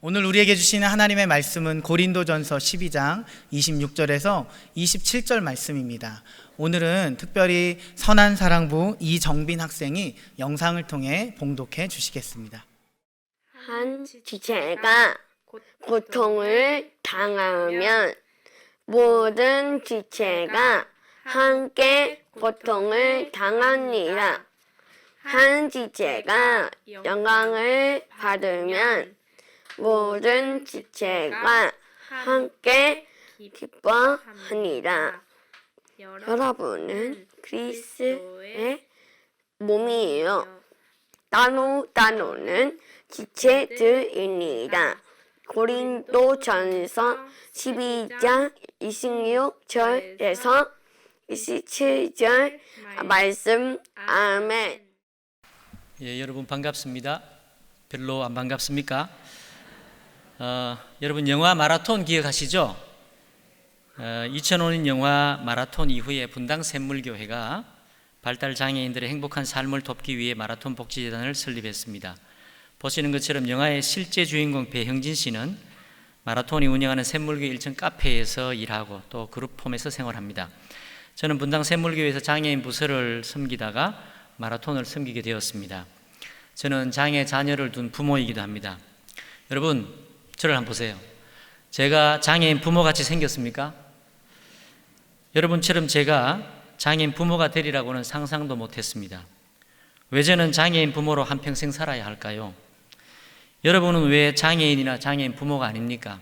오늘 우리에게 주시는 하나님의 말씀은 고린도전서 12장 26절에서 27절 말씀입니다. 오늘은 특별히 선한사랑부 이정빈 학생이 영상을 통해 봉독해 주시겠습니다. 한 지체가 고통을 당하면 모든 지체가 함께 고통을 당하니라. 한 지체가 영광을 받으면 모든 지체가 함께 기뻐하니라. 여러분은 그리스도의 몸이에요. 따로는 지체들입니다. 고린도전서 12장 26절에서 27절 말씀. 아멘. 여러분 반갑습니다. 별로 안 반갑습니까? 여러분 영화 마라톤 기억하시죠? 2005년 영화 마라톤 이후에 분당 샘물교회가 발달장애인들의 행복한 삶을 돕기 위해 마라톤 복지재단을 설립했습니다. 보시는 것처럼 영화의 실제 주인공 배형진 씨는 마라톤이 운영하는 샘물교회 1층 카페에서 일하고 또 그룹홈에서 생활합니다. 저는 분당 샘물교회에서 장애인 부서를 섬기다가 마라톤을 섬기게 되었습니다. 저는 장애 자녀를 둔 부모이기도 합니다. 여러분, 저를 한번 보세요. 제가 장애인 부모같이 생겼습니까? 여러분처럼 제가 장애인 부모가 되리라고는 상상도 못했습니다. 왜 저는 장애인 부모로 한평생 살아야 할까요? 여러분은 왜 장애인이나 장애인 부모가 아닙니까?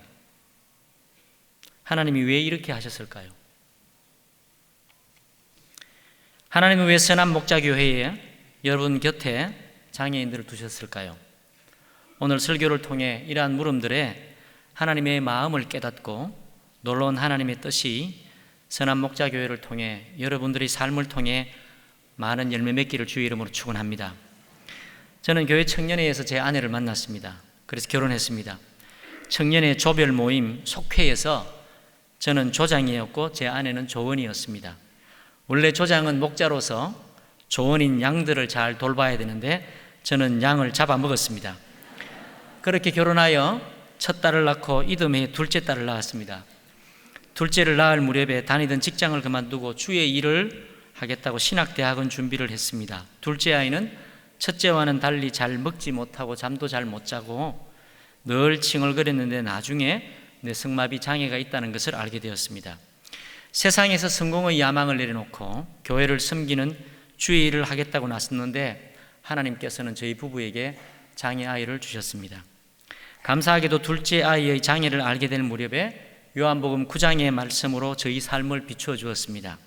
하나님이 왜 이렇게 하셨을까요? 하나님은 왜 선한목자교회에 여러분 곁에 장애인들을 두셨을까요? 오늘 설교를 통해 이러한 물음들에 하나님의 마음을 깨닫고 놀라운 하나님의 뜻이 선한목자교회를 통해 여러분들의 삶을 통해 많은 열매 맺기를 주의 이름으로 축원합니다. 저는 교회 청년회에서 제 아내를 만났습니다. 그래서 결혼했습니다. 청년회 조별 모임 속회에서 저는 조장이었고 제 아내는 조원이었습니다. 원래 조장은 목자로서 조원인 양들을 잘 돌봐야 되는데 저는 양을 잡아먹었습니다. 그렇게 결혼하여 첫 딸을 낳고 이듬해 둘째 딸을 낳았습니다. 둘째를 낳을 무렵에 다니던 직장을 그만두고 주의 일을 하겠다고 신학대학원 준비를 했습니다. 둘째 아이는 첫째와는 달리 잘 먹지 못하고 잠도 잘 못 자고 늘 칭얼거렸는데 나중에 뇌성마비 장애가 있다는 것을 알게 되었습니다. 세상에서 성공의 야망을 내려놓고 교회를 섬기는 주의 일을 하겠다고 나섰는데 하나님께서는 저희 부부에게 장애 아이를 주셨습니다. 감사하게도 둘째 아이의 장애를 알게 될 무렵에 요한복음 9장의 말씀으로 저희 삶을 비추어 주었습니다.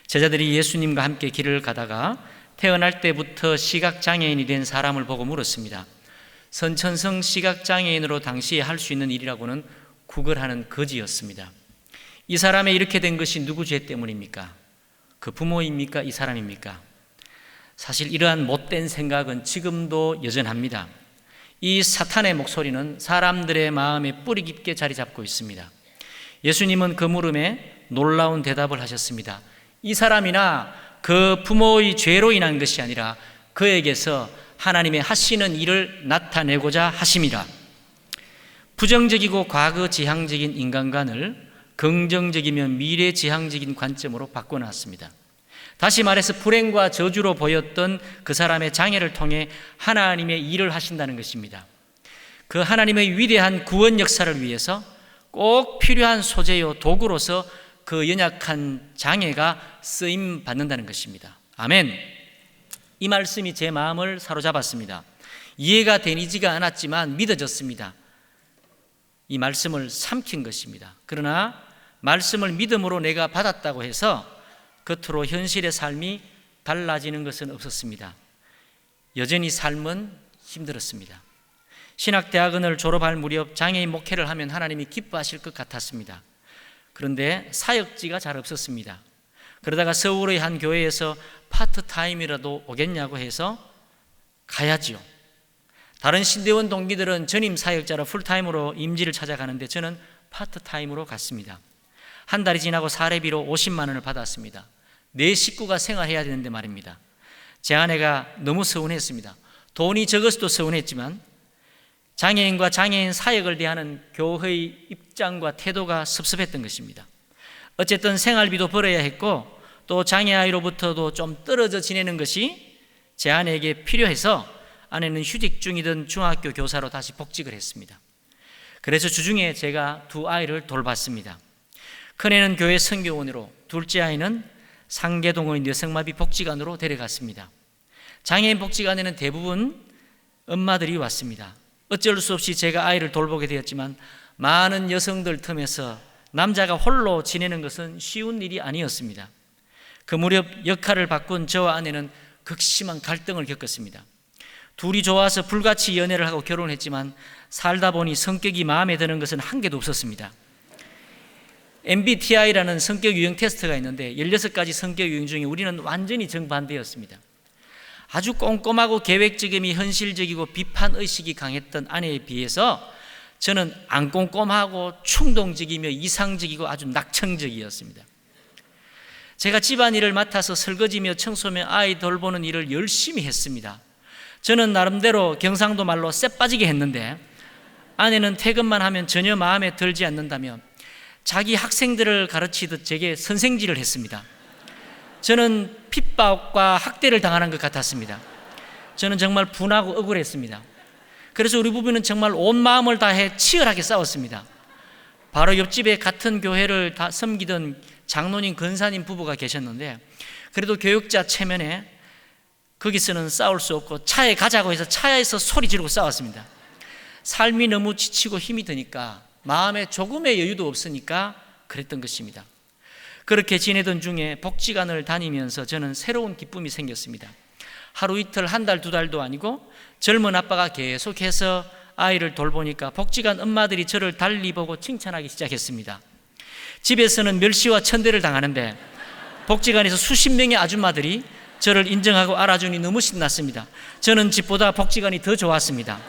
제자들이 예수님과 함께 길을 가다가 태어날 때부터 시각장애인이 된 사람을 보고 물었습니다. 선천성 시각장애인으로 당시에 할 수 있는 일이라고는 구걸하는 거지였습니다. 이 사람이 이렇게 된 것이 누구 죄 때문입니까? 그 부모입니까? 이 사람입니까? 사실 이러한 못된 생각은 지금도 여전합니다. 이 사탄의 목소리는 사람들의 마음에 뿌리 깊게 자리 잡고 있습니다. 예수님은 그 물음에 놀라운 대답을 하셨습니다. 이 사람이나 그 부모의 죄로 인한 것이 아니라 그에게서 하나님의 하시는 일을 나타내고자 하심이라. 부정적이고 과거지향적인 인간관을 긍정적이며 미래지향적인 관점으로 바꿔놨습니다. 다시 말해서 불행과 저주로 보였던 그 사람의 장애를 통해 하나님의 일을 하신다는 것입니다. 그 하나님의 위대한 구원 역사를 위해서 꼭 필요한 소재요 도구로서 그 연약한 장애가 쓰임 받는다는 것입니다. 아멘. 이 말씀이 제 마음을 사로잡았습니다. 이해가 되지가 않았지만 믿어졌습니다. 이 말씀을 삼킨 것입니다. 그러나 말씀을 믿음으로 내가 받았다고 해서 겉으로 현실의 삶이 달라지는 것은 없었습니다. 여전히 삶은 힘들었습니다. 신학대학원을 졸업할 무렵 장애인 목회를 하면 하나님이 기뻐하실 것 같았습니다. 그런데 사역지가 잘 없었습니다. 그러다가 서울의 한 교회에서 파트타임이라도 오겠냐고 해서 가야지요. 다른 신대원 동기들은 전임 사역자로 풀타임으로 임지를 찾아가는데 저는 파트타임으로 갔습니다. 한 달이 지나고 사례비로 50만 원을 받았습니다. 내 식구가 생활해야 되는데 말입니다. 제 아내가 너무 서운했습니다. 돈이 적어서도 서운했지만 장애인과 장애인 사역을 대하는 교회의 입장과 태도가 섭섭했던 것입니다. 어쨌든 생활비도 벌어야 했고 또 장애아이로부터도 좀 떨어져 지내는 것이 제 아내에게 필요해서 아내는 휴직 중이던 중학교 교사로 다시 복직을 했습니다. 그래서 주중에 제가 두 아이를 돌봤습니다. 큰애는 교회 선교원으로, 둘째 아이는 상계동의 뇌성마비 복지관으로 데려갔습니다. 장애인 복지관에는 대부분 엄마들이 왔습니다. 어쩔 수 없이 제가 아이를 돌보게 되었지만 많은 여성들 틈에서 남자가 홀로 지내는 것은 쉬운 일이 아니었습니다. 그 무렵 역할을 바꾼 저와 아내는 극심한 갈등을 겪었습니다. 둘이 좋아서 불같이 연애를 하고 결혼했지만 살다 보니 성격이 마음에 드는 것은 한 개도 없었습니다. MBTI라는 성격 유형 테스트가 있는데 16가지 성격 유형 중에 우리는 완전히 정반대였습니다. 아주 꼼꼼하고 계획적이며 현실적이고 비판의식이 강했던 아내에 비해서 저는 안 꼼꼼하고 충동적이며 이상적이고 아주 낙천적이었습니다. 제가 집안일을 맡아서 설거지며 청소며 아이 돌보는 일을 열심히 했습니다. 저는 나름대로 경상도 말로 쎄 빠지게 했는데 아내는 퇴근만 하면 전혀 마음에 들지 않는다며 자기 학생들을 가르치듯 제게 선생질을 했습니다. 저는 핍박과 학대를 당하는 것 같았습니다. 저는 정말 분하고 억울했습니다. 그래서 우리 부부는 정말 온 마음을 다해 치열하게 싸웠습니다. 바로 옆집에 같은 교회를 다 섬기던 장로님, 권사님 부부가 계셨는데 그래도 교육자 체면에 거기서는 싸울 수 없고 차에 가자고 해서 차에서 소리 지르고 싸웠습니다. 삶이 너무 지치고 힘이 드니까 마음에 조금의 여유도 없으니까 그랬던 것입니다. 그렇게 지내던 중에 복지관을 다니면서 저는 새로운 기쁨이 생겼습니다. 하루 이틀, 한 달, 두 달도 아니고 젊은 아빠가 계속해서 아이를 돌보니까 복지관 엄마들이 저를 달리 보고 칭찬하기 시작했습니다. 집에서는 멸시와 천대를 당하는데 복지관에서 수십 명의 아줌마들이 저를 인정하고 알아주니 너무 신났습니다. 저는 집보다 복지관이 더 좋았습니다.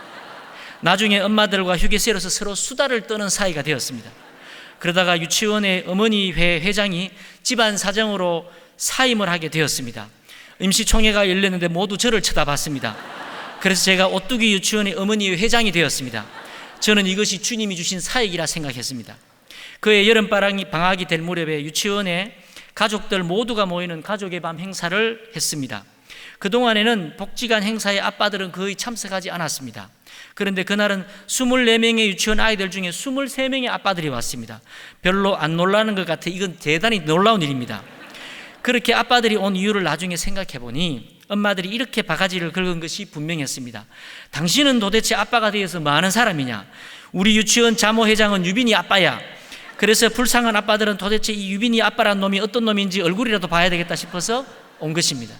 나중에 엄마들과 휴게소에서 서로 수다를 떠는 사이가 되었습니다. 그러다가 유치원의 어머니회 회장이 집안 사정으로 사임을 하게 되었습니다. 임시총회가 열렸는데 모두 저를 쳐다봤습니다. 그래서 제가 오뚜기 유치원의 어머니회 회장이 되었습니다. 저는 이것이 주님이 주신 사역이라 생각했습니다. 그해 여름방학이 될 무렵에 유치원에 가족들 모두가 모이는 가족의 밤 행사를 했습니다. 그동안에는 복지관 행사에 아빠들은 거의 참석하지 않았습니다. 그런데 그날은 24명의 유치원 아이들 중에 23명의 아빠들이 왔습니다. 별로 안 놀라는 것 같아 이건 대단히 놀라운 일입니다. 그렇게 아빠들이 온 이유를 나중에 생각해 보니 엄마들이 이렇게 바가지를 긁은 것이 분명했습니다. 당신은 도대체 아빠가 되어서 뭐 하는 사람이냐? 우리 유치원 자모회장은 유빈이 아빠야. 그래서 불쌍한 아빠들은 도대체 이 유빈이 아빠란 놈이 어떤 놈인지 얼굴이라도 봐야 되겠다 싶어서 온 것입니다.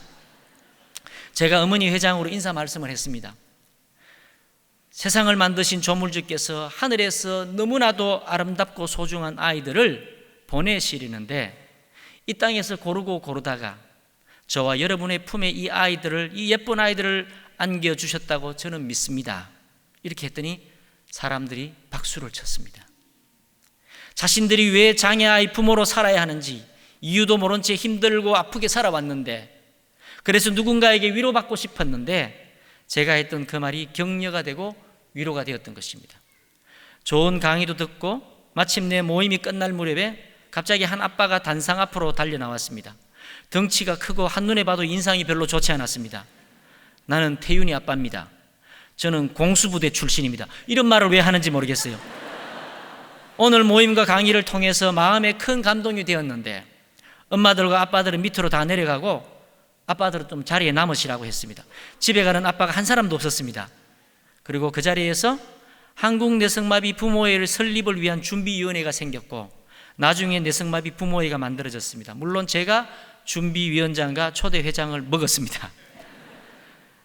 제가 어머니 회장으로 인사 말씀을 했습니다. 세상을 만드신 조물주께서 하늘에서 너무나도 아름답고 소중한 아이들을 보내시려는데 이 땅에서 고르다가 저와 여러분의 품에 이 예쁜 아이들을 안겨주셨다고 저는 믿습니다. 이렇게 했더니 사람들이 박수를 쳤습니다. 자신들이 왜 장애아이 부모로 살아야 하는지 이유도 모른 채 힘들고 아프게 살아왔는데 그래서 누군가에게 위로받고 싶었는데 제가 했던 그 말이 격려가 되고 위로가 되었던 것입니다. 좋은 강의도 듣고 마침내 모임이 끝날 무렵에 갑자기 한 아빠가 단상 앞으로 달려 나왔습니다. 덩치가 크고 한눈에 봐도 인상이 별로 좋지 않았습니다. 나는 태윤이 아빠입니다. 저는 공수부대 출신입니다. 이런 말을 왜 하는지 모르겠어요. 오늘 모임과 강의를 통해서 마음에 큰 감동이 되었는데 엄마들과 아빠들은 밑으로 다 내려가고 아빠들은 좀 자리에 남으시라고 했습니다. 집에 가는 아빠가 한 사람도 없었습니다. 그리고 그 자리에서 한국 뇌성마비 부모회를 설립을 위한 준비위원회가 생겼고 나중에 뇌성마비 부모회가 만들어졌습니다. 물론 제가 준비위원장과 초대회장을 먹었습니다.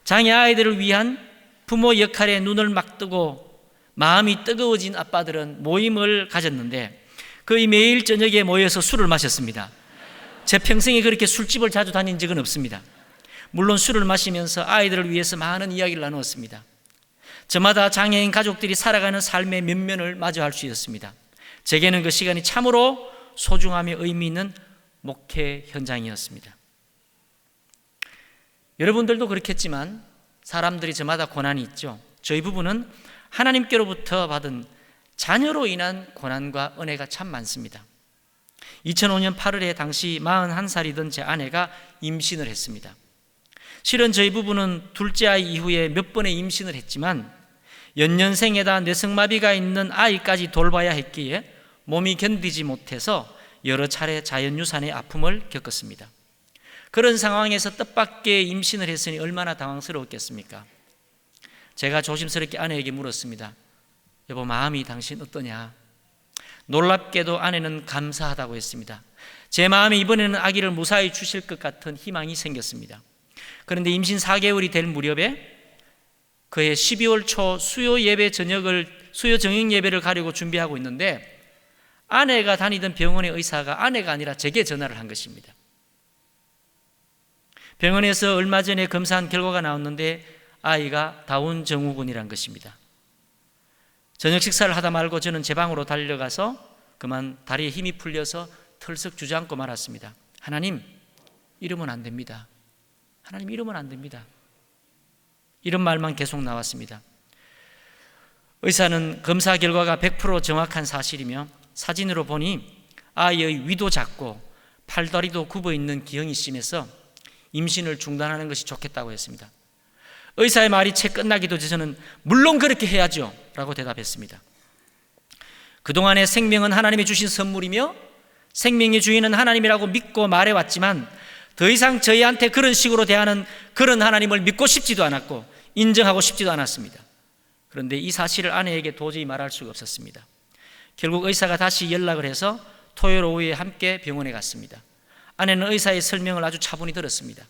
장애 아이들을 위한 부모 역할에 눈을 막 뜨고 마음이 뜨거워진 아빠들은 모임을 가졌는데 거의 매일 저녁에 모여서 술을 마셨습니다. 제 평생에 그렇게 술집을 자주 다닌 적은 없습니다. 물론 술을 마시면서 아이들을 위해서 많은 이야기를 나누었습니다. 저마다 장애인 가족들이 살아가는 삶의 면면을 마주할 수 있었습니다. 제게는 그 시간이 참으로 소중하며 의미 있는 목회 현장이었습니다. 여러분들도 그렇겠지만 사람들이 저마다 고난이 있죠. 저희 부부는 하나님께로부터 받은 자녀로 인한 고난과 은혜가 참 많습니다. 2005년 8월에 당시 41살이던 제 아내가 임신을 했습니다. 실은 저희 부부는 둘째 아이 이후에 몇 번의 임신을 했지만 연년생에다 뇌성마비가 있는 아이까지 돌봐야 했기에 몸이 견디지 못해서 여러 차례 자연유산의 아픔을 겪었습니다. 그런 상황에서 뜻밖의 임신을 했으니 얼마나 당황스러웠겠습니까? 제가 조심스럽게 아내에게 물었습니다. 여보, 마음이 당신 어떠냐? 놀랍게도 아내는 감사하다고 했습니다. 제 마음에 이번에는 아기를 무사히 주실 것 같은 희망이 생겼습니다. 그런데 임신 4개월이 될 무렵에 그해 12월 초 수요 정형 예배를 가려고 준비하고 있는데 아내가 다니던 병원의 의사가 아내가 아니라 제게 전화를 한 것입니다. 병원에서 얼마 전에 검사한 결과가 나왔는데 아이가 다운 증후군이란 것입니다. 저녁 식사를 하다 말고 저는 제 방으로 달려가서 그만 다리에 힘이 풀려서 털썩 주저앉고 말았습니다. 하나님, 이러면 안 됩니다. 하나님, 이러면 안 됩니다. 이런 말만 계속 나왔습니다. 의사는 검사 결과가 100% 정확한 사실이며 사진으로 보니 아이의 위도 작고 팔다리도 굽어 있는 기형이 심해서 임신을 중단하는 것이 좋겠다고 했습니다. 의사의 말이 채 끝나기도 전에 물론 그렇게 해야죠 라고 대답했습니다. 그동안의 생명은 하나님이 주신 선물이며 생명의 주인은 하나님이라고 믿고 말해왔지만 더 이상 저희한테 그런 식으로 대하는 그런 하나님을 믿고 싶지도 않았고 인정하고 싶지도 않았습니다. 그런데 이 사실을 아내에게 도저히 말할 수가 없었습니다. 결국 의사가 다시 연락을 해서 토요일 오후에 함께 병원에 갔습니다. 아내는 의사의 설명을 아주 차분히 들었습니다.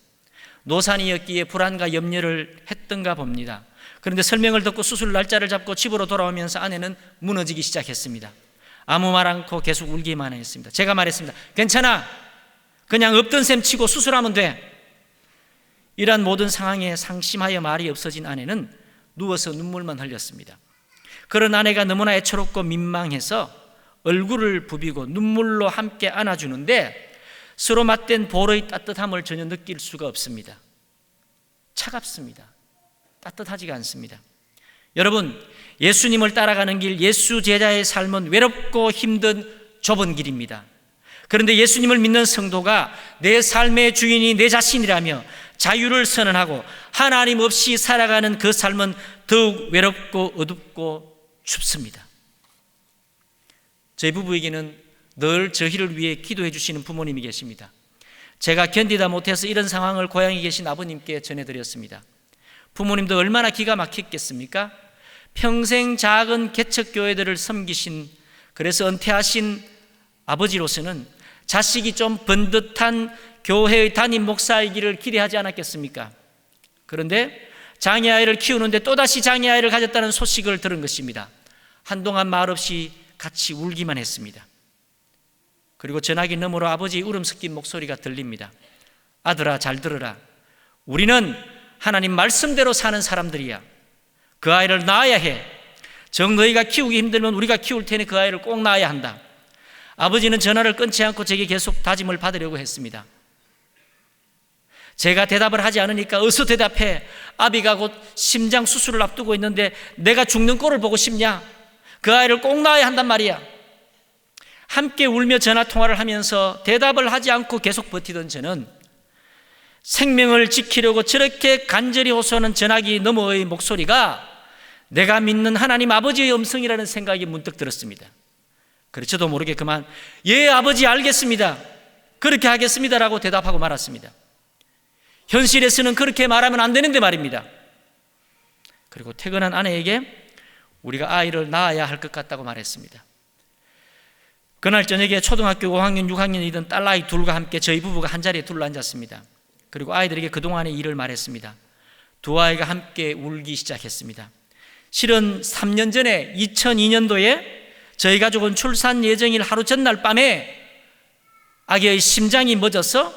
노산이었기에 불안과 염려를 했던가 봅니다. 그런데 설명을 듣고 수술 날짜를 잡고 집으로 돌아오면서 아내는 무너지기 시작했습니다. 아무 말 않고 계속 울기만 했습니다. 제가 말했습니다. 괜찮아, 그냥 없던 셈 치고 수술하면 돼. 이러한 모든 상황에 상심하여 말이 없어진 아내는 누워서 눈물만 흘렸습니다. 그런 아내가 너무나 애처롭고 민망해서 얼굴을 부비고 눈물로 함께 안아주는데 서로 맞댄 볼의 따뜻함을 전혀 느낄 수가 없습니다. 차갑습니다. 따뜻하지가 않습니다. 여러분, 예수님을 따라가는 길, 예수 제자의 삶은 외롭고 힘든 좁은 길입니다. 그런데 예수님을 믿는 성도가 내 삶의 주인이 내 자신이라며 자유를 선언하고 하나님 없이 살아가는 그 삶은 더욱 외롭고 어둡고 춥습니다. 저희 부부에게는 늘 저희를 위해 기도해 주시는 부모님이 계십니다. 제가 견디다 못해서 이런 상황을 고향에 계신 아버님께 전해드렸습니다. 부모님도 얼마나 기가 막혔겠습니까? 평생 작은 개척교회들을 섬기신, 그래서 은퇴하신 아버지로서는 자식이 좀 번듯한 교회의 담임 목사이기를 기대하지 않았겠습니까? 그런데 장애아이를 키우는데 또다시 장애아이를 가졌다는 소식을 들은 것입니다. 한동안 말없이 같이 울기만 했습니다. 그리고 전화기 너머로 아버지의 울음 섞인 목소리가 들립니다. 아들아, 잘 들어라. 우리는 하나님 말씀대로 사는 사람들이야. 그 아이를 낳아야 해. 정 너희가 키우기 힘들면 우리가 키울 테니 그 아이를 꼭 낳아야 한다. 아버지는 전화를 끊지 않고 제게 계속 다짐을 받으려고 했습니다. 제가 대답을 하지 않으니까 어서 대답해. 아비가 곧 심장 수술을 앞두고 있는데 내가 죽는 꼴을 보고 싶냐? 그 아이를 꼭 낳아야 한단 말이야. 함께 울며 전화통화를 하면서 대답을 하지 않고 계속 버티던 저는 생명을 지키려고 저렇게 간절히 호소하는 전화기 너머의 목소리가 내가 믿는 하나님 아버지의 음성이라는 생각이 문득 들었습니다. 그래서 저도 모르게 그만 예 아버지 알겠습니다, 그렇게 하겠습니다라고 대답하고 말았습니다. 현실에서는 그렇게 말하면 안 되는데 말입니다. 그리고 퇴근한 아내에게 우리가 아이를 낳아야 할 것 같다고 말했습니다. 그날 저녁에 초등학교 5학년 6학년이던 딸아이 둘과 함께 저희 부부가 한자리에 둘러앉았습니다. 그리고 아이들에게 그동안의 일을 말했습니다. 두 아이가 함께 울기 시작했습니다. 실은 3년 전에 2002년도에 저희 가족은 출산 예정일 하루 전날 밤에 아기의 심장이 멎어서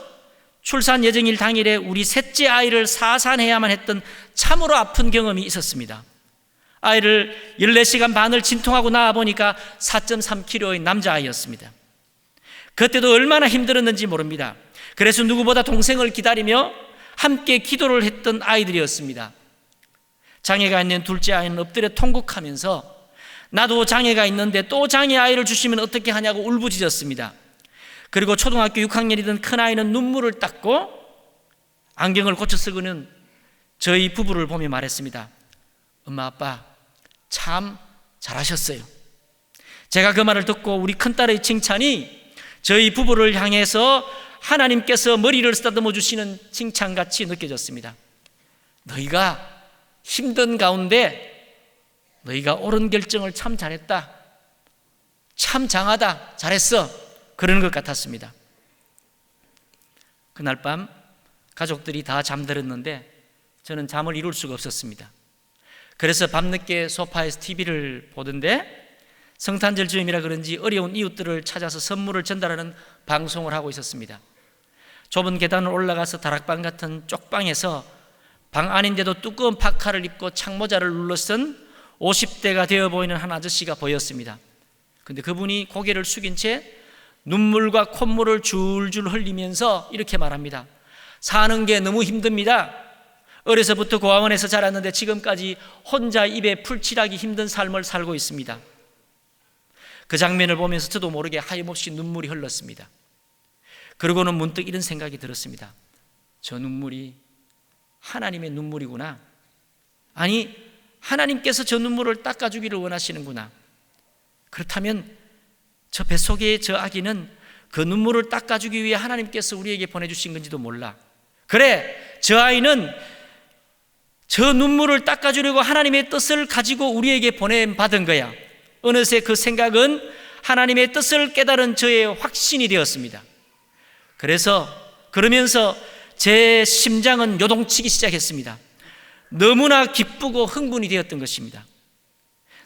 출산 예정일 당일에 우리 셋째 아이를 사산해야만 했던 참으로 아픈 경험이 있었습니다. 아이를 14시간 반을 진통하고 낳아보니까 4.3kg의 남자아이였습니다. 그때도 얼마나 힘들었는지 모릅니다. 그래서 누구보다 동생을 기다리며 함께 기도를 했던 아이들이었습니다. 장애가 있는 둘째 아이는 엎드려 통곡하면서 나도 장애가 있는데 또 장애 아이를 주시면 어떻게 하냐고 울부짖었습니다. 그리고 초등학교 6학년이던 큰아이는 눈물을 닦고 안경을 고쳐 쓰고는 저희 부부를 보며 말했습니다. 엄마 아빠 참 잘하셨어요. 제가 그 말을 듣고 우리 큰딸의 칭찬이 저희 부부를 향해서 하나님께서 머리를 쓰다듬어 주시는 칭찬같이 느껴졌습니다. 너희가 힘든 가운데 너희가 옳은 결정을 참 잘했다, 참 장하다, 잘했어, 그러는 것 같았습니다. 그날 밤 가족들이 다 잠들었는데 저는 잠을 이룰 수가 없었습니다. 그래서 밤늦게 소파에서 TV를 보던데 성탄절 즈음이라 그런지 어려운 이웃들을 찾아서 선물을 전달하는 방송을 하고 있었습니다. 좁은 계단을 올라가서 다락방 같은 쪽방에서 방 안인데도 두꺼운 파카를 입고 창모자를 눌러쓴 50대가 되어 보이는 한 아저씨가 보였습니다. 근데 그분이 고개를 숙인 채 눈물과 콧물을 줄줄 흘리면서 이렇게 말합니다. 사는 게 너무 힘듭니다. 어려서부터 고아원에서 자랐는데 지금까지 혼자 입에 풀칠하기 힘든 삶을 살고 있습니다. 그 장면을 보면서 저도 모르게 하염없이 눈물이 흘렀습니다. 그러고는 문득 이런 생각이 들었습니다. 저 눈물이 하나님의 눈물이구나. 아니, 하나님께서 저 눈물을 닦아주기를 원하시는구나. 그렇다면 저 뱃속의 저 아기는 그 눈물을 닦아주기 위해 하나님께서 우리에게 보내주신 건지도 몰라. 그래, 저 아이는 저 눈물을 닦아주려고 하나님의 뜻을 가지고 우리에게 보내받은 거야. 어느새 그 생각은 하나님의 뜻을 깨달은 저의 확신이 되었습니다. 그러면서 제 심장은 요동치기 시작했습니다. 너무나 기쁘고 흥분이 되었던 것입니다.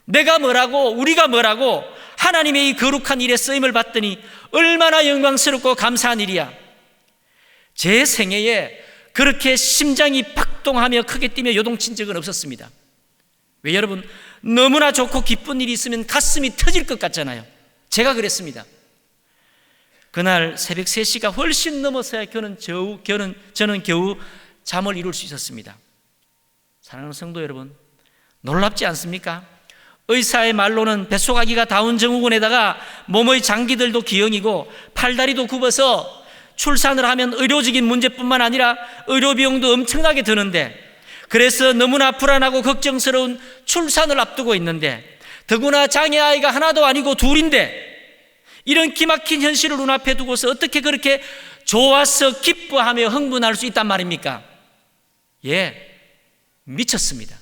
내가 뭐라고, 우리가 뭐라고 하나님의 이 거룩한 일에 쓰임을 받더니 얼마나 영광스럽고 감사한 일이야. 제 생애에 그렇게 심장이 박동하며 크게 뛰며 요동친 적은 없었습니다. 왜 여러분, 너무나 좋고 기쁜 일이 있으면 가슴이 터질 것 같잖아요. 제가 그랬습니다. 그날 새벽 3시가 훨씬 넘어서야 저는 겨우 잠을 이룰 수 있었습니다. 사랑하는 성도 여러분, 놀랍지 않습니까? 의사의 말로는 뱃속 아기가 다운 증후군에다가 몸의 장기들도 기형이고 팔다리도 굽어서 출산을 하면 의료적인 문제뿐만 아니라 의료 비용도 엄청나게 드는데, 그래서 너무나 불안하고 걱정스러운 출산을 앞두고 있는데, 더구나 장애아이가 하나도 아니고 둘인데, 이런 기막힌 현실을 눈앞에 두고서 어떻게 그렇게 좋아서 기뻐하며 흥분할 수 있단 말입니까? 예, 미쳤습니다.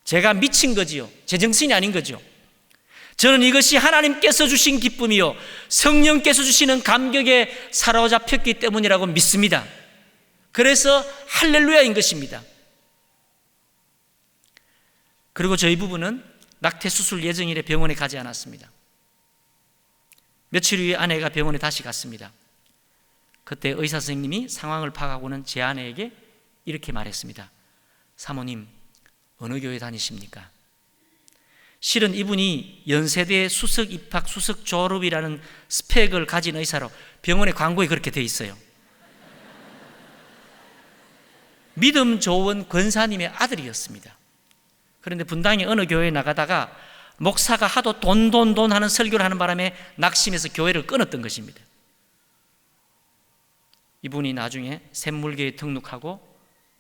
제가 미친 거지요. 제 정신이 아닌 거죠. 저는 이것이 하나님께서 주신 기쁨이요, 성령께서 주시는 감격에 사로잡혔기 때문이라고 믿습니다. 그래서 할렐루야인 것입니다. 그리고 저희 부부는 낙태 수술 예정일에 병원에 가지 않았습니다. 며칠 후에 아내가 병원에 다시 갔습니다. 그때 의사 선생님이 상황을 파악하고는 제 아내에게 이렇게 말했습니다. 사모님, 어느 교회 다니십니까? 실은 이분이 연세대 수석 입학 수석 졸업이라는 스펙을 가진 의사로 병원의 광고에 그렇게 돼 있어요. 믿음 좋은 권사님의 아들이었습니다. 그런데 분당의 어느 교회에 나가다가 목사가 하도 돈 하는 설교를 하는 바람에 낙심해서 교회를 끊었던 것입니다. 이분이 나중에 샘물교에 등록하고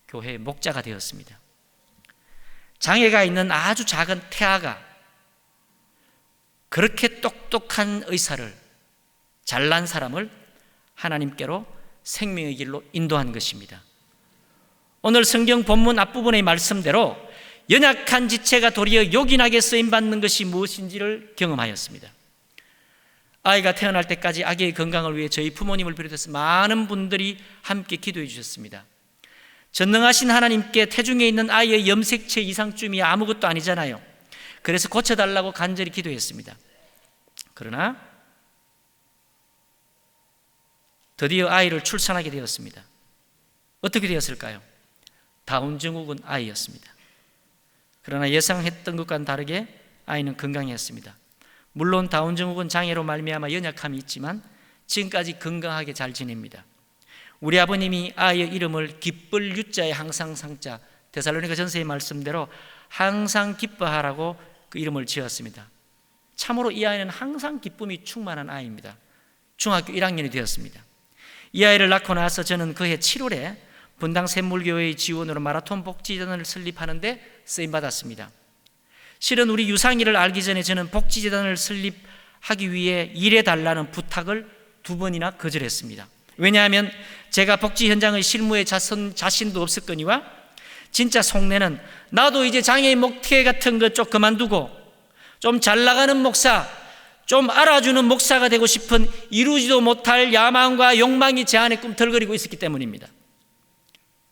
교회의 목자가 되었습니다. 장애가 있는 아주 작은 태아가 그렇게 똑똑한 의사를, 잘난 사람을 하나님께로 생명의 길로 인도한 것입니다. 오늘 성경 본문 앞부분의 말씀대로 연약한 지체가 도리어 요긴하게 쓰임받는 것이 무엇인지를 경험하였습니다. 아이가 태어날 때까지 아기의 건강을 위해 저희 부모님을 비롯해서 많은 분들이 함께 기도해 주셨습니다. 전능하신 하나님께 태중에 있는 아이의 염색체 이상쯤이 아무것도 아니잖아요. 그래서 고쳐달라고 간절히 기도했습니다. 그러나 드디어 아이를 출산하게 되었습니다. 어떻게 되었을까요? 다운 증후군 아이였습니다. 그러나 예상했던 것과는 다르게 아이는 건강했습니다. 물론 다운 증후군 장애로 말미암아 연약함이 있지만 지금까지 건강하게 잘 지냅니다. 우리 아버님이 아이의 이름을 기쁠 유자에 항상 상자 데살로니가 전서의 말씀대로 항상 기뻐하라고 그 이름을 지었습니다. 참으로 이 아이는 항상 기쁨이 충만한 아이입니다. 중학교 1학년이 되었습니다. 이 아이를 낳고 나서 저는 그해 7월에 분당 샘물교회의 지원으로 마라톤 복지재단을 설립하는데 쓰임받았습니다. 실은 우리 유상이를 알기 전에 저는 복지재단을 설립하기 위해 일해달라는 부탁을 2번이나 거절했습니다. 왜냐하면 제가 복지 현장의 실무에 자신도 없었거니와 진짜 속내는 나도 이제 장애인 목회 같은 것 좀 그만두고 좀 잘 나가는 목사, 좀 알아주는 목사가 되고 싶은 이루지도 못할 야망과 욕망이 제 안에 꿈틀거리고 있었기 때문입니다.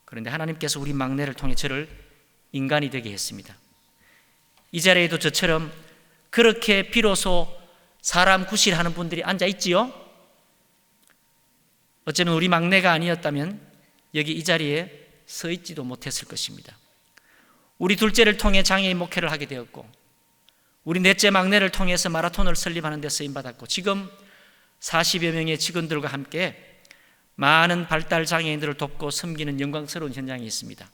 그런데 하나님께서 우리 막내를 통해 저를 인간이 되게 했습니다. 이 자리에도 저처럼 그렇게 비로소 사람 구실하는 분들이 앉아 있지요? 어쩌면 우리 막내가 아니었다면 여기 이 자리에 서 있지도 못했을 것입니다. 우리 둘째를 통해 장애인 목회를 하게 되었고, 우리 넷째 막내를 통해서 마라톤을 설립하는 데 쓰임받았고, 지금 40여 명의 직원들과 함께 많은 발달 장애인들을 돕고 섬기는 영광스러운 현장이 있습니다.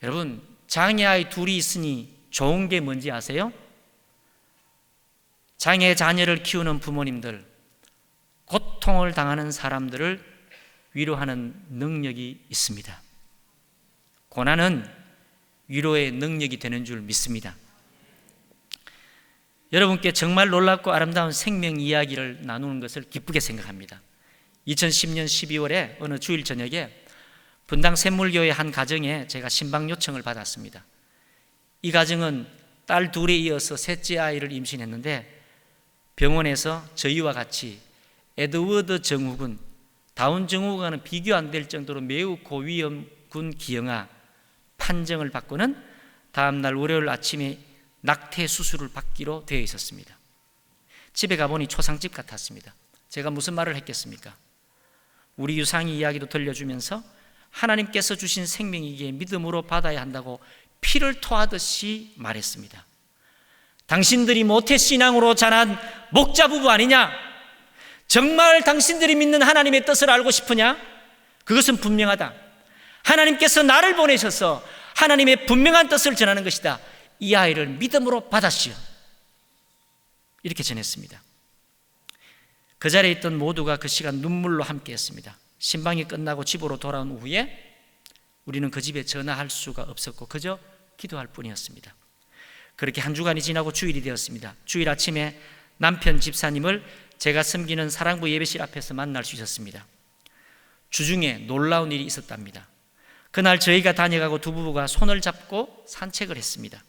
여러분, 장애아이 둘이 있으니 좋은 게 뭔지 아세요? 장애 자녀를 키우는 부모님들, 고통을 당하는 사람들을 위로하는 능력이 있습니다. 고난은 위로의 능력이 되는 줄 믿습니다. 여러분께 정말 놀랍고 아름다운 생명 이야기를 나누는 것을 기쁘게 생각합니다. 2010년 12월에 어느 주일 저녁에 분당 샘물교회 한 가정에 제가 신방 요청을 받았습니다. 이 가정은 딸 둘에 이어서 셋째 아이를 임신했는데 병원에서 저희와 같이 에드워드 정후군, 다운 증후군과는 비교 안 될 정도로 매우 고위험군 기형아 판정을 받고는 다음날 월요일 아침에 낙태 수술을 받기로 되어 있었습니다. 집에 가보니 초상집 같았습니다. 제가 무슨 말을 했겠습니까? 우리 유상이 이야기도 들려주면서 하나님께서 주신 생명이기에 믿음으로 받아야 한다고 피를 토하듯이 말했습니다. 당신들이 모태신앙으로 자란 목자 부부 아니냐? 정말 당신들이 믿는 하나님의 뜻을 알고 싶으냐? 그것은 분명하다. 하나님께서 나를 보내셔서 하나님의 분명한 뜻을 전하는 것이다. 이 아이를 믿음으로 받았시오. 이렇게 전했습니다. 그 자리에 있던 모두가 그 시간 눈물로 함께 했습니다. 신방이 끝나고 집으로 돌아온 후에 우리는 그 집에 전화할 수가 없었고 그저 기도할 뿐이었습니다. 그렇게 한 주간이 지나고 주일이 되었습니다. 주일 아침에 남편 집사님을 제가 섬기는 사랑부 예배실 앞에서 만날 수 있었습니다. 주중에 놀라운 일이 있었답니다. 그날 저희가 다녀가고 두 부부가 손을 잡고 산책을 했습니다.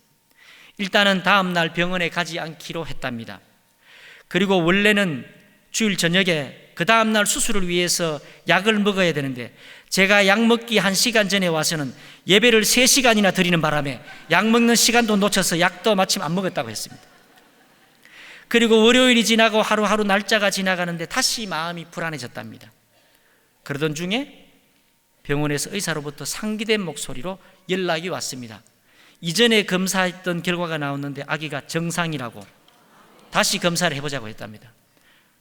일단은 다음 날 병원에 가지 않기로 했답니다. 그리고 원래는 주일 저녁에 그 다음 날 수술을 위해서 약을 먹어야 되는데 제가 약 먹기 1시간 전에 와서는 예배를 3시간이나 드리는 바람에 약 먹는 시간도 놓쳐서 약도 마침 안 먹었다고 했습니다. 그리고 월요일이 지나고 하루하루 날짜가 지나가는데 다시 마음이 불안해졌답니다. 그러던 중에 병원에서 의사로부터 상기된 목소리로 연락이 왔습니다. 이전에 검사했던 결과가 나왔는데 아기가 정상이라고 다시 검사를 해보자고 했답니다.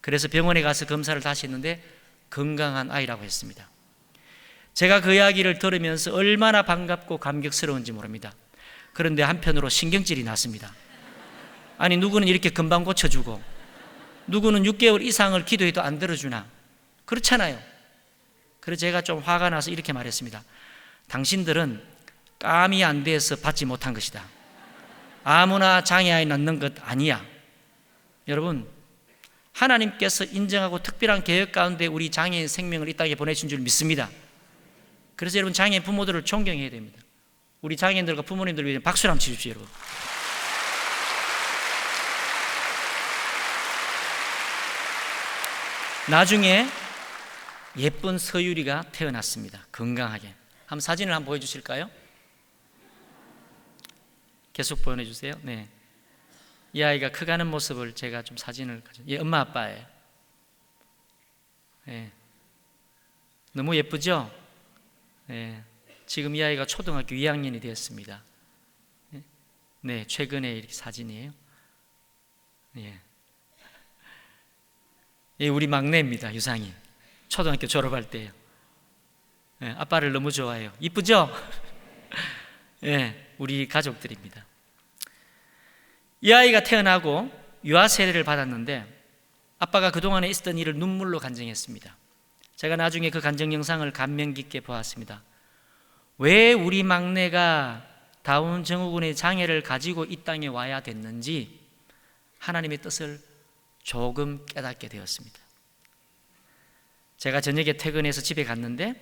그래서 병원에 가서 검사를 다시 했는데 건강한 아이라고 했습니다. 제가 그 이야기를 들으면서 얼마나 반갑고 감격스러운지 모릅니다. 그런데 한편으로 신경질이 났습니다. 아니 누구는 이렇게 금방 고쳐주고 누구는 6개월 이상을 기도해도 안 들어주나? 그렇잖아요. 그래서 제가 좀 화가 나서 이렇게 말했습니다. 당신들은 감이 안 돼서 받지 못한 것이다. 아무나 장애아이 낳는 것 아니야. 여러분, 하나님께서 인정하고 특별한 계획 가운데 우리 장애인 생명을 이 땅에 보내신 줄 믿습니다. 그래서 여러분 장애인 부모들을 존경해야 됩니다. 우리 장애인들과 부모님들 위해 박수를 한번 치십시오. 여러분. 나중에 예쁜 서유리가 태어났습니다. 건강하게. 한번 사진을 한번 보여주실까요? 계속 보내주세요. 네. 이 아이가 커가는 모습을 제가 좀 사진을 엄마 아빠예요. 네. 너무 예쁘죠? 네. 지금 이 아이가 초등학교 2학년이 되었습니다. 네, 최근에 이렇게 사진이에요. 네. 예, 우리 막내입니다. 유상이 초등학교 졸업할 때예요. 네, 아빠를 너무 좋아해요. 이쁘죠? 예, 우리 가족들입니다. 이 아이가 태어나고 유아 세례를 받았는데 아빠가 그동안에 있었던 일을 눈물로 간증했습니다. 제가 나중에 그 간증 영상을 감명 깊게 보았습니다. 왜 우리 막내가 다운 증후군의 장애를 가지고 이 땅에 와야 됐는지 하나님의 뜻을 조금 깨닫게 되었습니다. 제가 저녁에 퇴근해서 집에 갔는데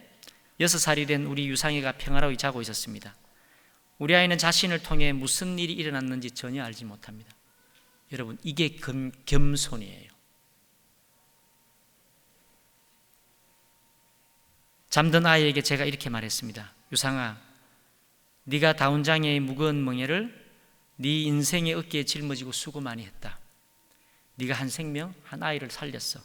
6살이 된 우리 유상이가 평화로이 자고 있었습니다. 우리 아이는 자신을 통해 무슨 일이 일어났는지 전혀 알지 못합니다. 여러분, 이게 겸손이에요. 잠든 아이에게 제가 이렇게 말했습니다. 유상아, 네가 다운장애의 무거운 멍에를 네 인생의 어깨에 짊어지고 수고 많이 했다. 네가 한 생명, 한 아이를 살렸어.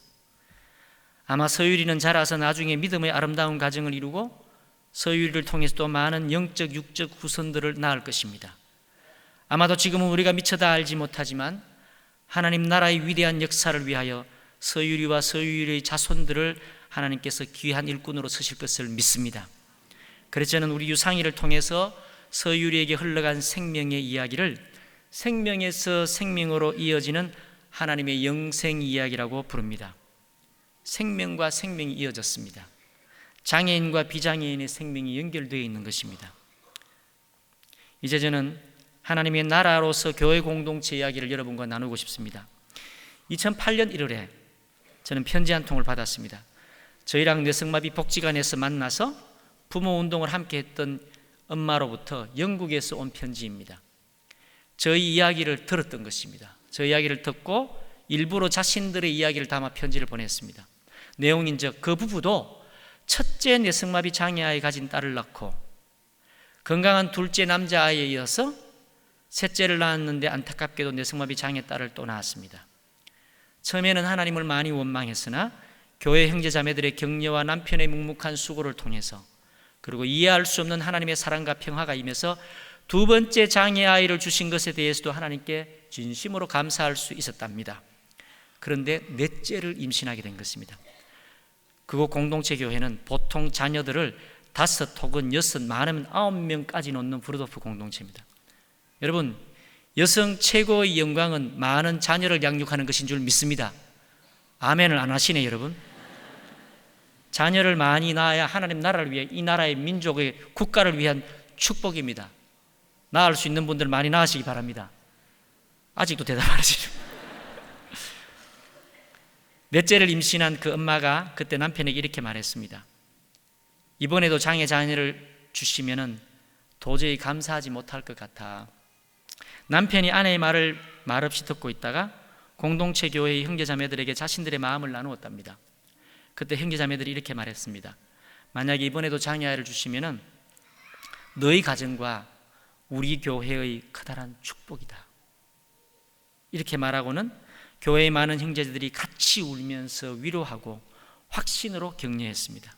아마 서유리는 자라서 나중에 믿음의 아름다운 가정을 이루고 서유리를 통해서 또 많은 영적, 육적 후손들을 낳을 것입니다. 아마도 지금은 우리가 미처 다 알지 못하지만 하나님 나라의 위대한 역사를 위하여 서유리와 서유리의 자손들을 하나님께서 귀한 일꾼으로 쓰실 것을 믿습니다. 그래서 저는 우리 유상이를 통해서 서유리에게 흘러간 생명의 이야기를 생명에서 생명으로 이어지는 하나님의 영생 이야기라고 부릅니다. 생명과 생명이 이어졌습니다. 장애인과 비장애인의 생명이 연결되어 있는 것입니다. 이제 저는 하나님의 나라로서 교회 공동체 이야기를 여러분과 나누고 싶습니다. 2008년 1월에 저는 편지 한 통을 받았습니다. 저희랑 뇌성마비 복지관에서 만나서 부모 운동을 함께 했던 엄마로부터 영국에서 온 편지입니다. 저희 이야기를 들었던 것입니다. 저희 이야기를 듣고 일부러 자신들의 이야기를 담아 편지를 보냈습니다. 내용인즉 그 부부도 첫째 뇌성마비 장애아이 가진 딸을 낳고 건강한 둘째 남자아이에 이어서 셋째를 낳았는데 안타깝게도 뇌성마비 장애 딸을 또 낳았습니다. 처음에는 하나님을 많이 원망했으나 교회 형제자매들의 격려와 남편의 묵묵한 수고를 통해서 그리고 이해할 수 없는 하나님의 사랑과 평화가 임해서 두 번째 장애아이를 주신 것에 대해서도 하나님께 진심으로 감사할 수 있었답니다. 그런데 넷째를 임신하게 된 것입니다. 그곳 공동체 교회는 보통 자녀들을 5 혹은 6, 많으면 9명까지 놓는 브루도프 공동체입니다. 여러분, 여성 최고의 영광은 많은 자녀를 양육하는 것인 줄 믿습니다. 아멘을 안 하시네 여러분. 자녀를 많이 낳아야 하나님 나라를 위해 이 나라의 민족의 국가를 위한 축복입니다. 낳을 수 있는 분들 많이 낳으시기 바랍니다. 아직도 대답 안 하시죠? 넷째를 임신한 그 엄마가 그때 남편에게 이렇게 말했습니다. 이번에도 장애 자녀를 주시면은 도저히 감사하지 못할 것 같아. 남편이 아내의 말을 말없이 듣고 있다가 공동체 교회의 형제자매들에게 자신들의 마음을 나누었답니다. 그때 형제자매들이 이렇게 말했습니다. 만약에 이번에도 장애아이를 주시면은 너희 가정과 우리 교회의 커다란 축복이다. 이렇게 말하고는 교회의 많은 형제들이 같이 울면서 위로하고 확신으로 격려했습니다.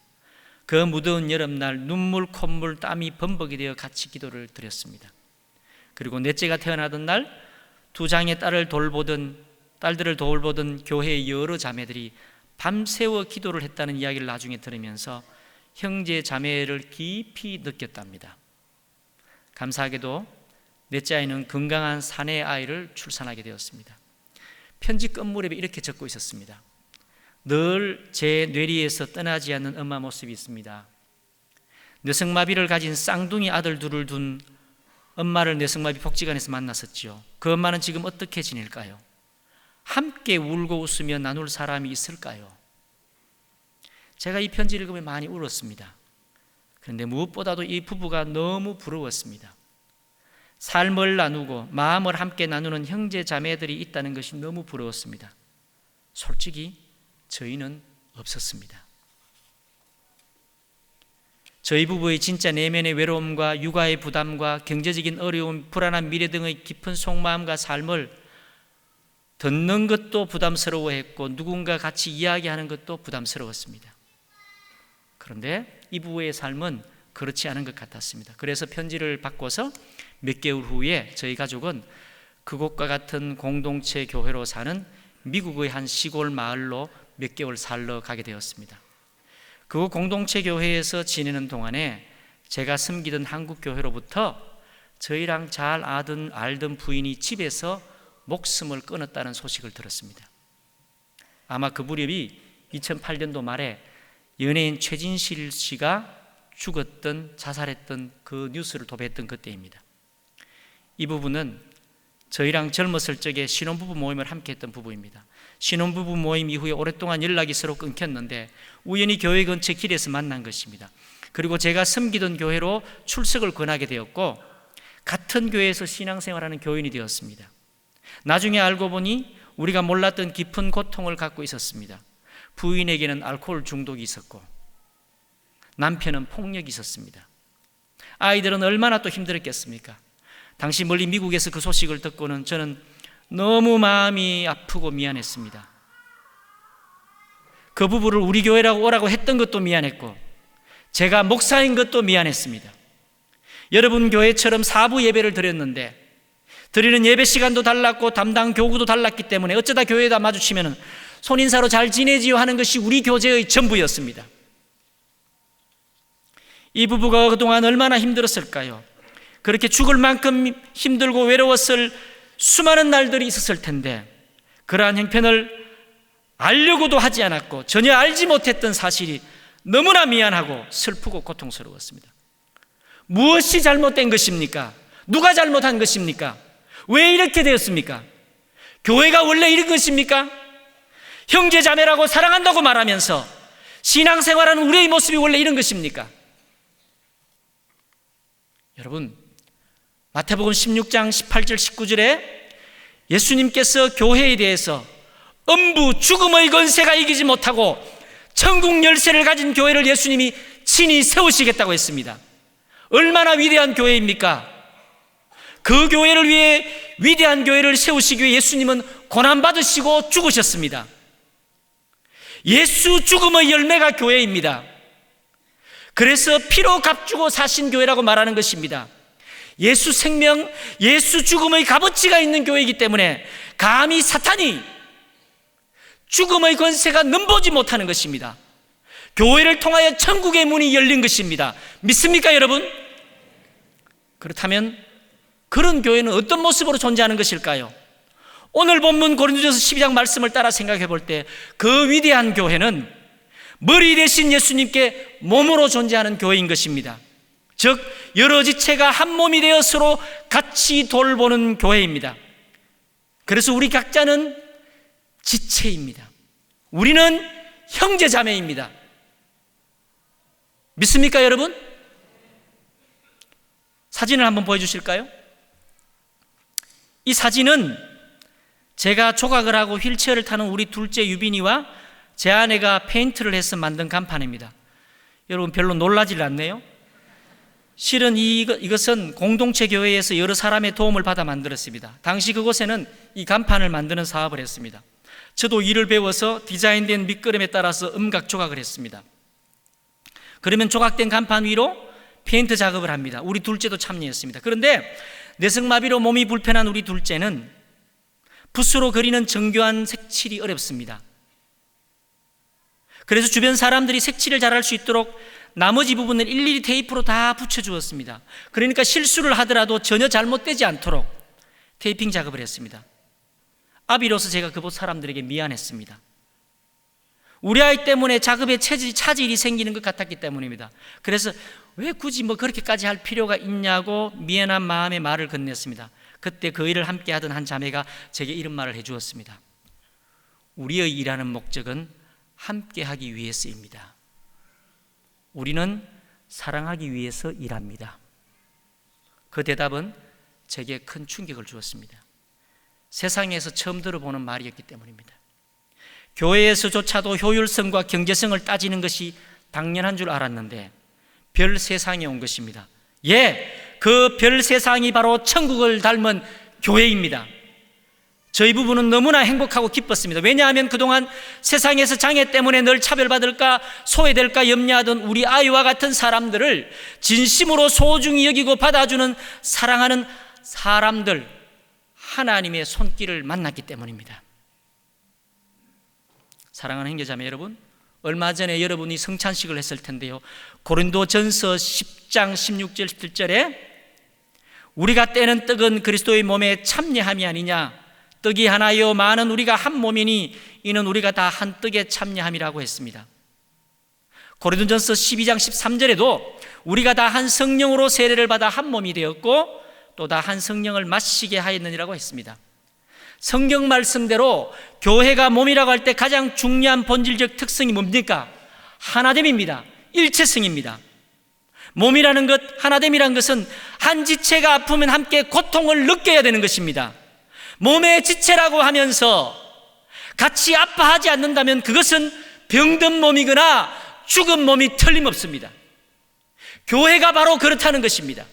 그 무더운 여름날 눈물, 콧물, 땀이 범벅이 되어 같이 기도를 드렸습니다. 그리고 넷째가 태어나던 날 두 장애 딸들을 돌보던 교회의 여러 자매들이 밤새워 기도를 했다는 이야기를 나중에 들으면서 형제 자매를 깊이 느꼈답니다. 감사하게도 넷째 아이는 건강한 사내 아이를 출산하게 되었습니다. 편지 끝무렵에 이렇게 적고 있었습니다. 늘 제 뇌리에서 떠나지 않는 엄마 모습이 있습니다. 뇌성마비를 가진 쌍둥이 아들 둘을 둔 엄마를 뇌성마비 복지관에서 만났었죠. 그 엄마는 지금 어떻게 지낼까요? 함께 울고 웃으며 나눌 사람이 있을까요? 제가 이 편지를 읽으면 많이 울었습니다. 그런데 무엇보다도 이 부부가 너무 부러웠습니다. 삶을 나누고 마음을 함께 나누는 형제 자매들이 있다는 것이 너무 부러웠습니다. 솔직히 저희는 없었습니다. 저희 부부의 진짜 내면의 외로움과 육아의 부담과 경제적인 어려움, 불안한 미래 등의 깊은 속마음과 삶을 듣는 것도 부담스러워했고 누군가 같이 이야기하는 것도 부담스러웠습니다. 그런데 이 부부의 삶은 그렇지 않은 것 같았습니다. 그래서 편지를 바꿔서 몇 개월 후에 저희 가족은 그곳과 같은 공동체 교회로 사는 미국의 한 시골 마을로 몇 개월 살러 가게 되었습니다. 그 공동체 교회에서 지내는 동안에 제가 섬기던 한국 교회로부터 저희랑 잘 알던 부인이 집에서 목숨을 끊었다는 소식을 들었습니다. 아마 그 무렵이 2008년도 말에 연예인 최진실 씨가 자살했던 그 뉴스를 도배했던 그때입니다. 이 부부는 저희랑 젊었을 적에 신혼부부 모임을 함께 했던 부부입니다. 신혼부부 모임 이후에 오랫동안 연락이 서로 끊겼는데 우연히 교회 근처 길에서 만난 것입니다. 그리고 제가 섬기던 교회로 출석을 권하게 되었고 같은 교회에서 신앙생활하는 교인이 되었습니다. 나중에 알고 보니 우리가 몰랐던 깊은 고통을 갖고 있었습니다. 부인에게는 알코올 중독이 있었고 남편은 폭력이 있었습니다. 아이들은 얼마나 또 힘들었겠습니까? 당시 멀리 미국에서 그 소식을 듣고는 저는 너무 마음이 아프고 미안했습니다. 그 부부를 우리 교회라고 오라고 했던 것도 미안했고 제가 목사인 것도 미안했습니다. 여러분 교회처럼 4부 예배를 드렸는데 드리는 예배 시간도 달랐고 담당 교구도 달랐기 때문에 어쩌다 교회에다 마주치면 손인사로 잘 지내지요 하는 것이 우리 교제의 전부였습니다. 이 부부가 그동안 얼마나 힘들었을까요? 그렇게 죽을 만큼 힘들고 외로웠을 수많은 날들이 있었을 텐데 그러한 형편을 알려고도 하지 않았고 전혀 알지 못했던 사실이 너무나 미안하고 슬프고 고통스러웠습니다. 무엇이 잘못된 것입니까? 누가 잘못한 것입니까? 왜 이렇게 되었습니까? 교회가 원래 이런 것입니까? 형제 자매라고 사랑한다고 말하면서 신앙생활하는 우리의 모습이 원래 이런 것입니까? 여러분, 마태복음 16장 18절 19절에 예수님께서 교회에 대해서 음부 죽음의 권세가 이기지 못하고 천국 열쇠를 가진 교회를 예수님이 친히 세우시겠다고 했습니다. 얼마나 위대한 교회입니까? 그 교회를 위해 위대한 교회를 세우시기 위해 예수님은 고난받으시고 죽으셨습니다. 예수 죽음의 열매가 교회입니다. 그래서 피로 값주고 사신 교회라고 말하는 것입니다. 예수 생명, 예수 죽음의 값어치가 있는 교회이기 때문에 감히 사탄이 죽음의 권세가 넘보지 못하는 것입니다. 교회를 통하여 천국의 문이 열린 것입니다. 믿습니까 여러분? 그렇다면 그런 교회는 어떤 모습으로 존재하는 것일까요? 오늘 본문 고린도전서 12장 말씀을 따라 생각해 볼 때 그 위대한 교회는 머리 대신 예수님께 몸으로 존재하는 교회인 것입니다. 즉 여러 지체가 한 몸이 되어 서로 같이 돌보는 교회입니다. 그래서 우리 각자는 지체입니다. 우리는 형제자매입니다. 믿습니까 여러분? 사진을 한번 보여주실까요? 이 사진은 제가 조각을 하고 휠체어를 타는 우리 둘째 유빈이와 제 아내가 페인트를 해서 만든 간판입니다. 여러분 별로 놀라질 않네요. 실은 이것은 공동체 교회에서 여러 사람의 도움을 받아 만들었습니다. 당시 그곳에는 이 간판을 만드는 사업을 했습니다. 저도 일을 배워서 디자인된 밑그림에 따라서 음각 조각을 했습니다. 그러면 조각된 간판 위로 페인트 작업을 합니다. 우리 둘째도 참여했습니다. 그런데 뇌성마비로 몸이 불편한 우리 둘째는 붓으로 그리는 정교한 색칠이 어렵습니다. 그래서 주변 사람들이 색칠을 잘할 수 있도록 나머지 부분을 일일이 테이프로 다 붙여주었습니다. 그러니까 실수를 하더라도 전혀 잘못되지 않도록 테이핑 작업을 했습니다. 아비로서 제가 그곳 사람들에게 미안했습니다. 우리 아이 때문에 작업에 차질이 생기는 것 같았기 때문입니다. 그래서 왜 굳이 그렇게까지 할 필요가 있냐고 미안한 마음에 말을 건넸습니다. 그때 그 일을 함께 하던 한 자매가 제게 이런 말을 해주었습니다. 우리의 일하는 목적은 함께 하기 위해서입니다. 우리는 사랑하기 위해서 일합니다. 그 대답은 제게 큰 충격을 주었습니다. 세상에서 처음 들어보는 말이었기 때문입니다. 교회에서조차도 효율성과 경제성을 따지는 것이 당연한 줄 알았는데 별 세상에 온 것입니다. 그 별 세상이 바로 천국을 닮은 교회입니다. 저희 부부는 너무나 행복하고 기뻤습니다. 왜냐하면 그동안 세상에서 장애 때문에 늘 차별받을까 소외될까 염려하던 우리 아이와 같은 사람들을 진심으로 소중히 여기고 받아주는 사랑하는 사람들, 하나님의 손길을 만났기 때문입니다. 사랑하는 형제자매 여러분, 얼마 전에 여러분이 성찬식을 했을 텐데요, 고린도전서 10장 16절 17절에 우리가 떼는 떡은 그리스도의 몸에 참여함이 아니냐. 떡이 하나요 많은 우리가 한 몸이니 이는 우리가 다 한 떡에 참여함이라고 했습니다. 고린도전서 12장 13절에도 우리가 다 한 성령으로 세례를 받아 한 몸이 되었고 또 다 한 성령을 마시게 하였느니라고 했습니다. 성경 말씀대로 교회가 몸이라고 할 때 가장 중요한 본질적 특성이 뭡니까? 하나됨입니다. 일체성입니다. 몸이라는 것, 하나됨이라는 것은 한 지체가 아프면 함께 고통을 느껴야 되는 것입니다. 몸의 지체라고 하면서 같이 아파하지 않는다면 그것은 병든 몸이거나 죽은 몸이 틀림없습니다. 교회가 바로 그렇다는 것입니다.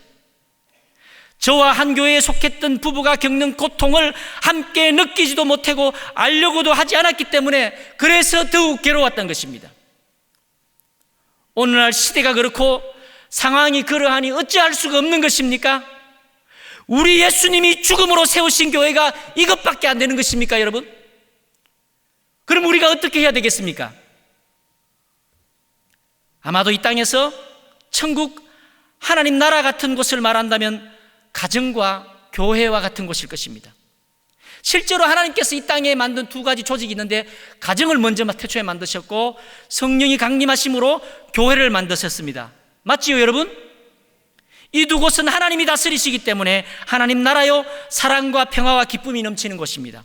저와 한 교회에 속했던 부부가 겪는 고통을 함께 느끼지도 못하고 알려고도 하지 않았기 때문에 그래서 더욱 괴로웠던 것입니다. 오늘날 시대가 그렇고 상황이 그러하니 어찌할 수가 없는 것입니까? 우리 예수님이 죽음으로 세우신 교회가 이것밖에 안 되는 것입니까, 여러분? 그럼 우리가 어떻게 해야 되겠습니까? 아마도 이 땅에서 천국 하나님 나라 같은 곳을 말한다면 가정과 교회와 같은 곳일 것입니다. 실제로 하나님께서 이 땅에 만든 두 가지 조직이 있는데 가정을 먼저 태초에 만드셨고 성령이 강림하심으로 교회를 만드셨습니다. 맞지요, 여러분? 이 두 곳은 하나님이 다스리시기 때문에 하나님 나라요 사랑과 평화와 기쁨이 넘치는 곳입니다.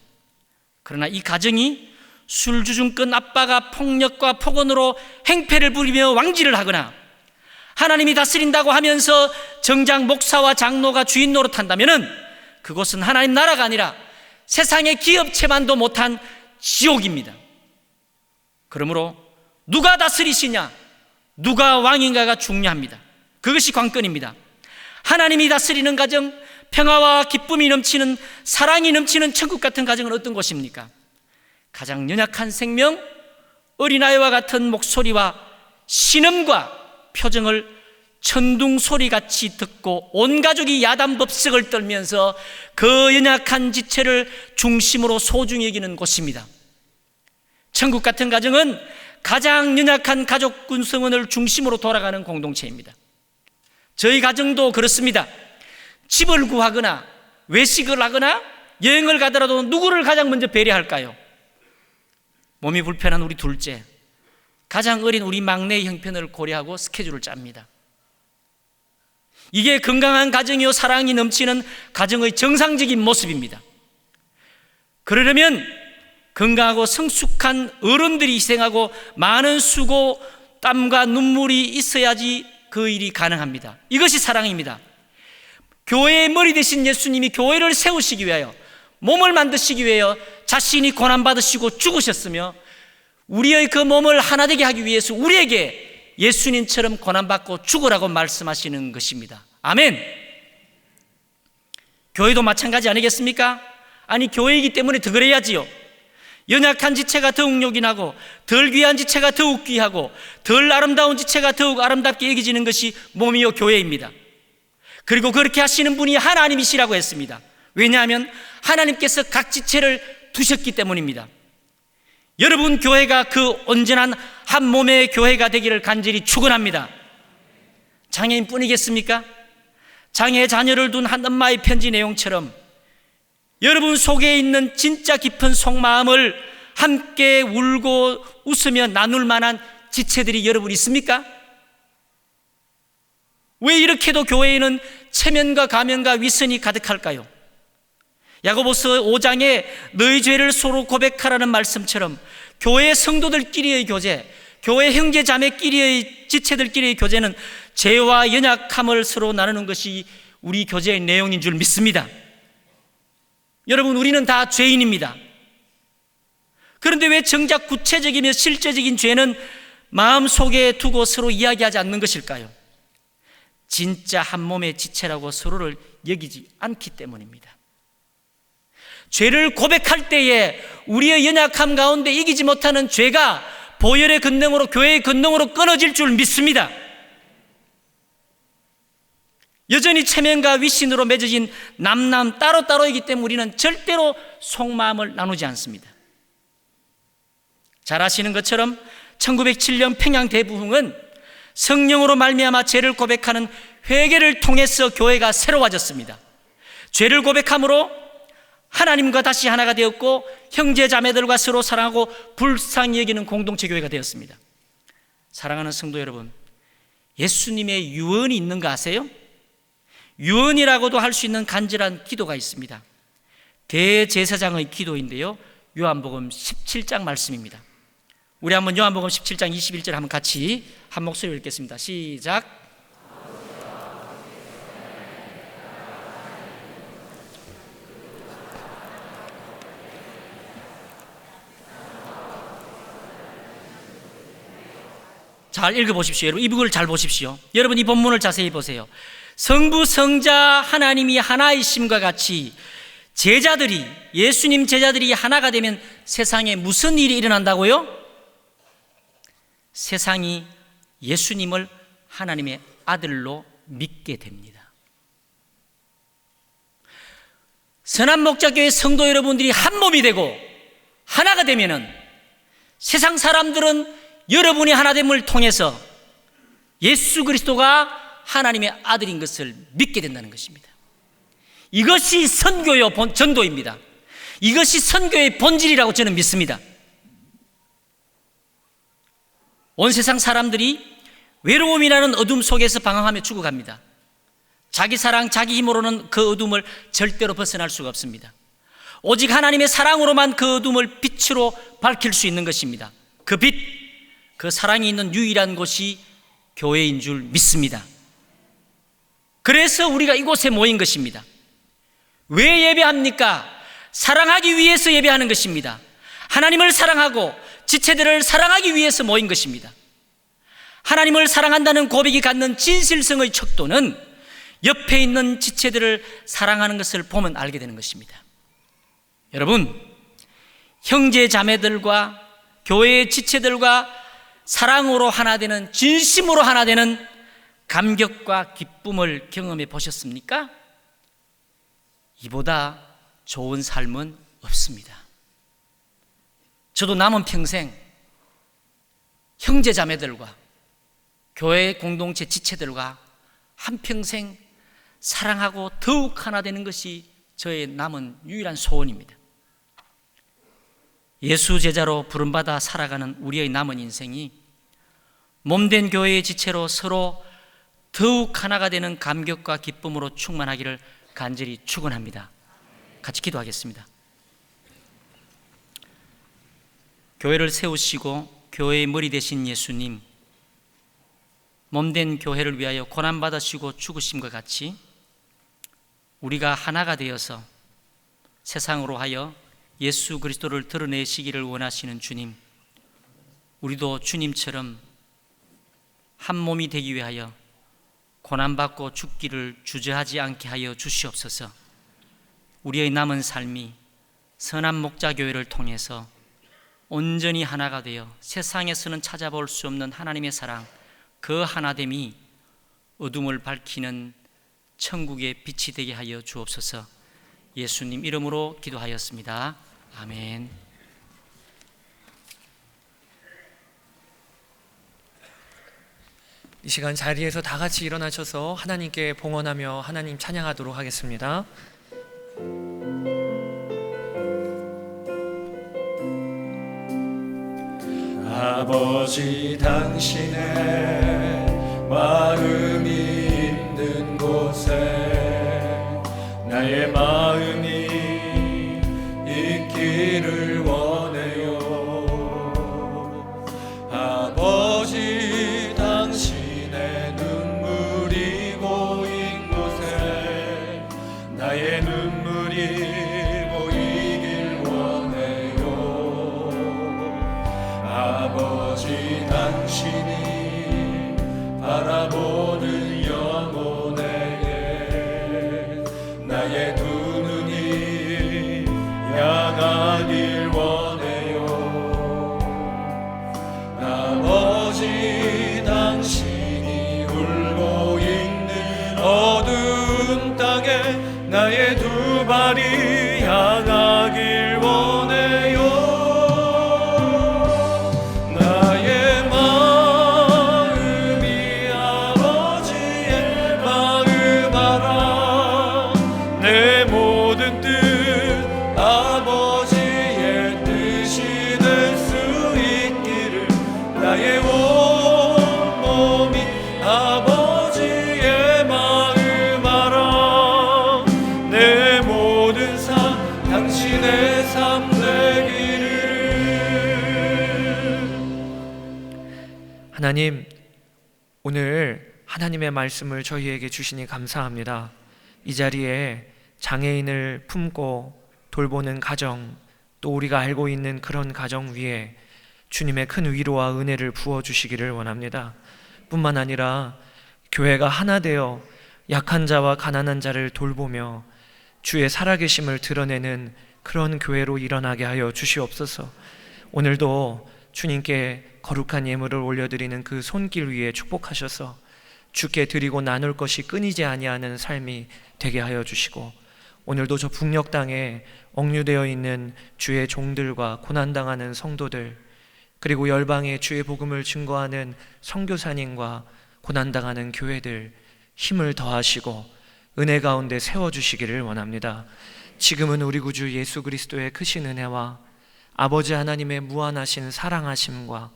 그러나 이 가정이 술주중권 아빠가 폭력과 폭언으로 행패를 부리며 왕질을 하거나 하나님이 다스린다고 하면서 정작 목사와 장로가 주인 노릇한다면 그곳은 하나님 나라가 아니라 세상의 기업체만도 못한 지옥입니다. 그러므로 누가 다스리시냐, 누가 왕인가가 중요합니다. 그것이 관건입니다. 하나님이 다스리는 가정, 평화와 기쁨이 넘치는, 사랑이 넘치는 천국 같은 가정은 어떤 곳입니까? 가장 연약한 생명, 어린아이와 같은 목소리와 신음과 표정을 천둥소리같이 듣고 온 가족이 야단법석을 떨면서 그 연약한 지체를 중심으로 소중히 여기는 곳입니다. 천국 같은 가정은 가장 연약한 가족 구성원을 중심으로 돌아가는 공동체입니다. 저희 가정도 그렇습니다. 집을 구하거나 외식을 하거나 여행을 가더라도 누구를 가장 먼저 배려할까요? 몸이 불편한 우리 둘째, 가장 어린 우리 막내의 형편을 고려하고 스케줄을 짭니다. 이게 건강한 가정이요 사랑이 넘치는 가정의 정상적인 모습입니다. 그러려면 건강하고 성숙한 어른들이 희생하고 많은 수고, 땀과 눈물이 있어야지 그 일이 가능합니다. 이것이 사랑입니다. 교회의 머리 되신 예수님이 교회를 세우시기 위하여, 몸을 만드시기 위하여 자신이 고난받으시고 죽으셨으며 우리의 그 몸을 하나 되게 하기 위해서 우리에게 예수님처럼 고난받고 죽으라고 말씀하시는 것입니다. 아멘. 교회도 마찬가지 아니겠습니까? 아니, 교회이기 때문에 더 그래야지요. 연약한 지체가 더욱 요긴하고 덜 귀한 지체가 더욱 귀하고 덜 아름다운 지체가 더욱 아름답게 여겨지는 것이 몸이요 교회입니다. 그리고 그렇게 하시는 분이 하나님이시라고 했습니다. 왜냐하면 하나님께서 각 지체를 두셨기 때문입니다. 여러분 교회가 그 온전한 한 몸의 교회가 되기를 간절히 축원합니다. 장애인뿐이겠습니까? 장애 자녀를 둔 한 엄마의 편지 내용처럼 여러분 속에 있는 진짜 깊은 속마음을 함께 울고 웃으며 나눌 만한 지체들이 여러분 있습니까? 왜 이렇게도 교회에는 체면과 가면과 위선이 가득할까요? 야고보서 5장에 너희 죄를 서로 고백하라는 말씀처럼 교회 성도들끼리의 교제, 교회 형제 자매끼리의 지체들끼리의 교제는 죄와 연약함을 서로 나누는 것이 우리 교제의 내용인 줄 믿습니다. 여러분, 우리는 다 죄인입니다. 그런데 왜 정작 구체적이며 실제적인 죄는 마음속에 두고 서로 이야기하지 않는 것일까요? 진짜 한 몸의 지체라고 서로를 여기지 않기 때문입니다. 죄를 고백할 때에 우리의 연약함 가운데 이기지 못하는 죄가 보혈의 권능으로, 교회의 권능으로 끊어질 줄 믿습니다. 여전히 체면과 위신으로 맺어진 남남 따로따로이기 때문에 우리는 절대로 속마음을 나누지 않습니다. 잘 아시는 것처럼 1907년 평양 대부흥은 성령으로 말미암아 죄를 고백하는 회개를 통해서 교회가 새로워졌습니다. 죄를 고백함으로 하나님과 다시 하나가 되었고 형제 자매들과 서로 사랑하고 불쌍히 여기는 공동체 교회가 되었습니다. 사랑하는 성도 여러분, 예수님의 유언이 있는 거 아세요? 유언이라고도 할 수 있는 간절한 기도가 있습니다. 대제사장의 기도인데요, 요한복음 17장 말씀입니다. 우리 한번 요한복음 17장 21절 한번 같이 한 목소리로 읽겠습니다. 시작. 잘 읽어보십시오. 여러분, 이북을 잘 보십시오. 여러분, 이 본문을 자세히 보세요. 성부 성자 하나님이 하나이심과 같이 제자들이, 예수님 제자들이 하나가 되면 세상에 무슨 일이 일어난다고요? 세상이 예수님을 하나님의 아들로 믿게 됩니다. 선한 목자교회 성도 여러분들이 한 몸이 되고 하나가 되면은 세상 사람들은 여러분이 하나됨을 통해서 예수 그리스도가 하나님의 아들인 것을 믿게 된다는 것입니다. 이것이 선교요 전도입니다. 이것이 선교의 본질이라고 저는 믿습니다. 온 세상 사람들이 외로움이라는 어둠 속에서 방황하며 죽어갑니다. 자기 사랑, 자기 힘으로는 그 어둠을 절대로 벗어날 수가 없습니다. 오직 하나님의 사랑으로만 그 어둠을 빛으로 밝힐 수 있는 것입니다. 그 빛, 그 사랑이 있는 유일한 곳이 교회인 줄 믿습니다. 그래서 우리가 이곳에 모인 것입니다. 왜 예배합니까? 사랑하기 위해서 예배하는 것입니다. 하나님을 사랑하고 지체들을 사랑하기 위해서 모인 것입니다. 하나님을 사랑한다는 고백이 갖는 진실성의 척도는 옆에 있는 지체들을 사랑하는 것을 보면 알게 되는 것입니다. 여러분, 형제 자매들과 교회의 지체들과 사랑으로 하나 되는, 진심으로 하나 되는 감격과 기쁨을 경험해 보셨습니까? 이보다 좋은 삶은 없습니다. 저도 남은 평생 형제 자매들과 교회 공동체 지체들과 한평생 사랑하고 더욱 하나 되는 것이 저의 남은 유일한 소원입니다. 예수 제자로 부름받아 살아가는 우리의 남은 인생이 몸된 교회의 지체로 서로 더욱 하나가 되는 감격과 기쁨으로 충만하기를 간절히 축원합니다. 같이 기도하겠습니다. 교회를 세우시고 교회의 머리 되신 예수님, 몸된 교회를 위하여 고난받으시고 죽으심과 같이 우리가 하나가 되어서 세상으로 하여 예수 그리스도를 드러내시기를 원하시는 주님, 우리도 주님처럼 한 몸이 되기 위하여 고난받고 죽기를 주저하지 않게 하여 주시옵소서. 우리의 남은 삶이 선한 목자교회를 통해서 온전히 하나가 되어 세상에서는 찾아볼 수 없는 하나님의 사랑, 그 하나됨이 어둠을 밝히는 천국의 빛이 되게 하여 주옵소서. 예수님 이름으로 기도하였습니다. 아멘. 이 시간 자리에서 다 같이 일어나셔서 하나님께 봉헌하며 하나님 찬양하도록 하겠습니다. 아버지, 당신의 마음이 있는 곳에 나의 마음이 있기를 원해요. 아버지, 당신의 눈물이 고인 곳에 나의 눈물이 고이길 원해요. 아버지, 당신이 바라보는 영혼에게 나의 두 눈이 향하길 원해요. 아버지, 당신이 울고 있는 어두운 땅에 나의 두 발이 향하길 원해요. 나의 마음이 아버지의 마음 알아. 내 삶 되기를. 하나님, 오늘 하나님의 말씀을 저희에게 주시니 감사합니다. 이 자리에 장애인을 품고 돌보는 가정, 또 우리가 알고 있는 그런 가정 위에 주님의 큰 위로와 은혜를 부어주시기를 원합니다. 뿐만 아니라 교회가 하나 되어 약한 자와 가난한 자를 돌보며 주의 살아계심을 드러내는 그런 교회로 일어나게 하여 주시옵소서. 오늘도 주님께 거룩한 예물을 올려드리는 그 손길 위에 축복하셔서 주께 드리고 나눌 것이 끊이지 아니하는 삶이 되게 하여 주시고, 오늘도 저 북녘 땅에 억류되어 있는 주의 종들과 고난당하는 성도들, 그리고 열방에 주의 복음을 증거하는 선교사님과 고난당하는 교회들 힘을 더하시고 은혜 가운데 세워주시기를 원합니다. 지금은 우리 구주 예수 그리스도의 크신 은혜와 아버지 하나님의 무한하신 사랑하심과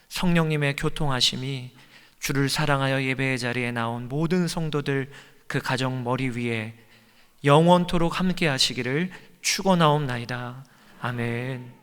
성령님의 교통하심이 주를 사랑하여 예배의 자리에 나온 모든 성도들 그 가정 머리 위에 영원토록 함께 하시기를 축원하옵나이다. 아멘.